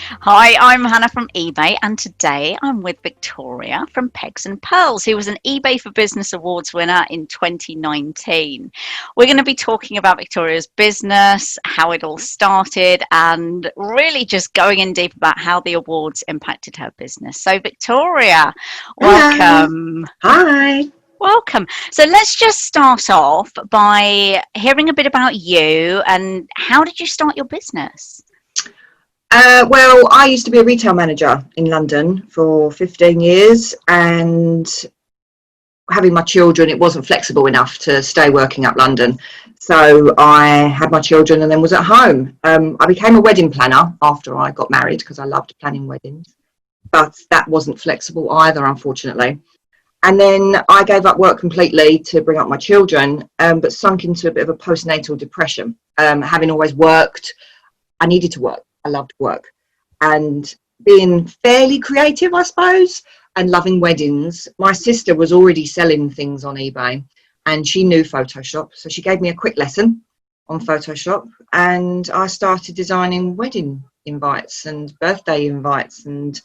Hi, I'm Hannah from eBay, and today I'm with Victoria from Pegs and Pearls, who was an eBay for Business Awards winner in 2019. We're going to be talking about Victoria's business, how it all started, and really just going in deep about how the awards impacted her business. So, Victoria, Hello. welcome. Hi. Welcome. So let's just start off by hearing a bit about you and how did you start your business? Well, I used to be a retail manager in London for 15 years, and having my children, it wasn't flexible enough to stay working up London. So I had my children and then was at home. I became a wedding planner after I got married because I loved planning weddings, but that wasn't flexible either, unfortunately. And then I gave up work completely to bring up my children, but sunk into a bit of a postnatal depression. Having always worked, I needed to work. I loved work. And being fairly creative, I suppose, and loving weddings, my sister was already selling things on eBay and she knew Photoshop. So she gave me a quick lesson on Photoshop and I started designing wedding invites and birthday invites, and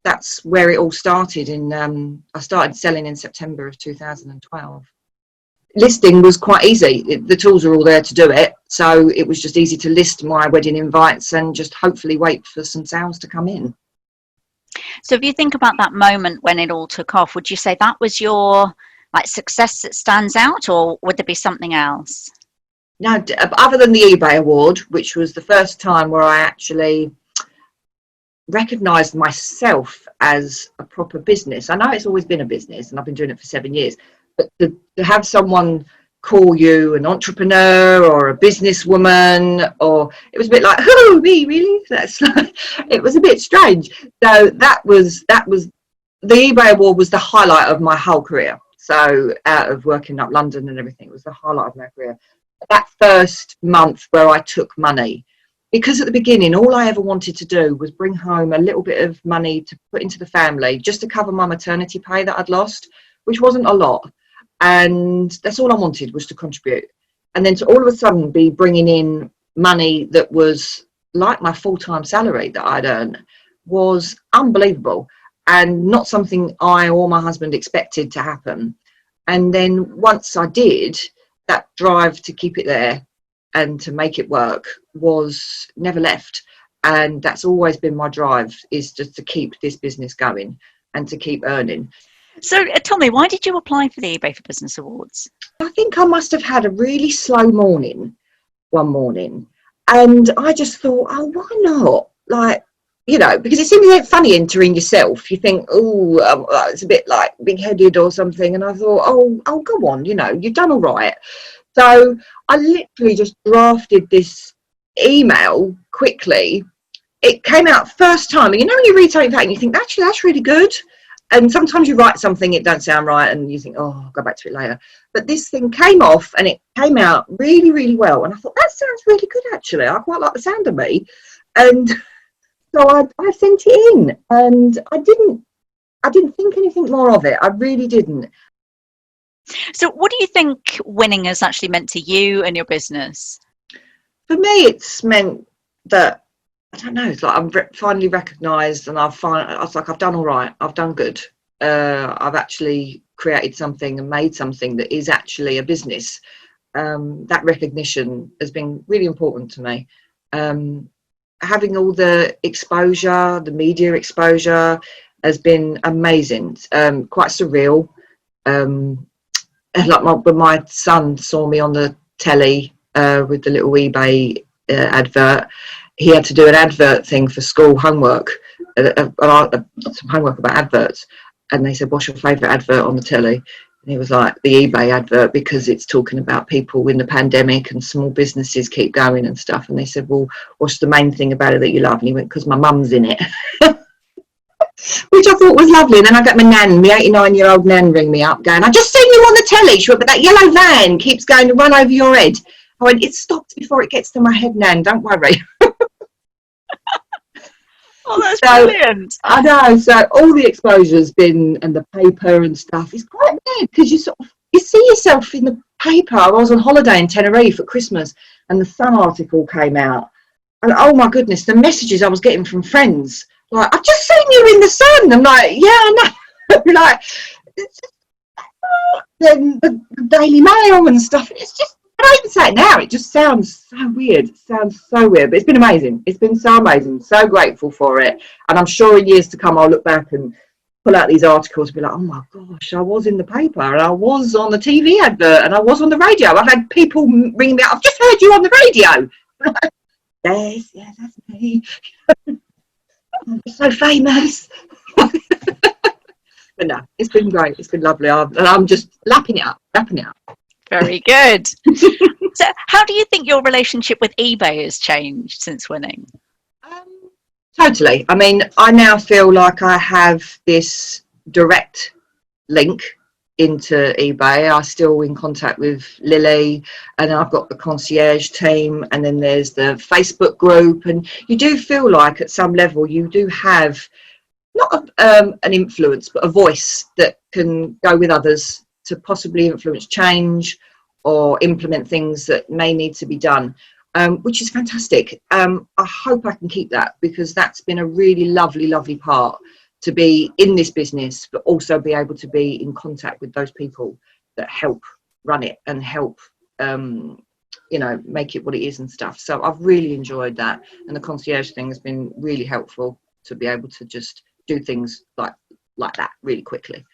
that's where it all started. I started selling in September of 2012. Listing was quite easy. The tools are all there to do it, so it was just easy to list my wedding invites and just hopefully wait for some sales to come in. So if you think about that moment when it all took off, would you say that was your success that stands out, or would there be something else? Now, other than the eBay award, which was the first time where I actually recognised myself as a proper business. I know it's always been a business and I've been doing it for 7 years, but to have someone call you an entrepreneur or a businesswoman, or it was a bit like, oh, me, really? That's like, it was a bit strange. So that was the eBay award was the highlight of my whole career. So out of working up London and everything, it was the highlight of my career. That first month where I took money, because at the beginning all I ever wanted to do was bring home a little bit of money to put into the family just to cover my maternity pay that I'd lost, which wasn't a lot, and that's all I wanted was to contribute. And then to all of a sudden be bringing in money that was like my full-time salary that I'd earned was unbelievable, and not something I or my husband expected to happen. And then once I did, that drive to keep it there and to make it work was never left. And that's always been my drive, is just to keep this business going and to keep earning. So tell me, why did you apply for the eBay for Business Awards? I think I must have had a really slow morning one morning, and I just thought, oh, why not? Like, because it seems a bit funny entering yourself. You think, oh, it's a bit like big-headed or something. And I thought, oh, go on, you've done all right. So I literally just drafted this email quickly. It came out first time, and when you read something back and you think, actually, that's really good. And sometimes you write something, it don't sound right, and you think, oh, I'll go back to it later. But this thing came off, and it came out really, really well. And I thought, that sounds really good, actually. I quite like the sound of me. And so I sent it in, and I didn't think anything more of it. I really didn't. So what do you think winning has actually meant to you and your business? For me, it's meant that, I don't know, it's like I'm finally recognised, and I was like, I've done all right, I've done good. I've actually created something and made something that is actually a business. That recognition has been really important to me. Having all the exposure, the media exposure, has been amazing. Quite surreal. When my son saw me on the telly with the little eBay advert, he had to do an advert thing for school homework, some homework about adverts, and they said, what's your favourite advert on the telly? And he was like, the eBay advert, because it's talking about people in the pandemic and small businesses keep going and stuff. And they said, well, what's the main thing about it that you love? And he went, because my mum's in it. Which I thought was lovely. And then I got my 89-year-old nan ring me up going, I just seen you on the telly. She went, but that yellow van keeps going to run over your head. I went, it stops before it gets to my head, Nan, don't worry. Oh, that's So brilliant. I know. So all the exposure's been, and the paper and stuff, is quite weird because you see yourself in the paper. I was on holiday in Tenerife at Christmas, and the Sun article came out, And oh my goodness, the messages I was getting from friends, like, I've just seen you in the sun. I'm like, yeah, I know. Like, it's just, then the Daily Mail and stuff. It's just, I don't even say it now. It just sounds so weird. It sounds so weird, but it's been amazing. It's been so amazing. So grateful for it. And I'm sure in years to come, I'll look back and pull out these articles and be like, oh my gosh, I was in the paper and I was on the TV advert and I was on the radio. I've had people ring me up. I've just heard you on the radio. Yes, that's me. I'm so famous. But no, it's been great. It's been lovely. I'm just lapping it up. Very good. So how do you think your relationship with eBay has changed since winning? Totally. I mean, I now feel like I have this direct link into eBay. I'm still in contact with Lily, and I've got the concierge team, and then there's the Facebook group, and you do feel like at some level you do have not an influence, but a voice that can go with others to possibly influence change or implement things that may need to be done, which is fantastic. I hope I can keep that, because that's been a really lovely part to be in this business, but also be able to be in contact with those people that help run it and help make it what it is and stuff. So I've really enjoyed that, and the concierge thing has been really helpful to be able to just do things like that really quickly.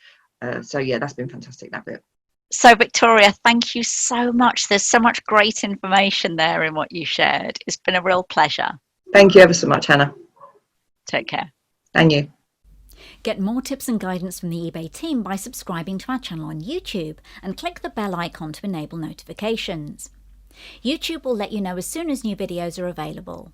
So yeah, that's been fantastic, that bit. So Victoria, thank you so much. There's so much great information there in what you shared. It's been a real pleasure. Thank you ever so much, Hannah. Take care. And you. Get more tips and guidance from the eBay team by subscribing to our channel on YouTube and click the bell icon to enable notifications. YouTube will let you know as soon as new videos are available.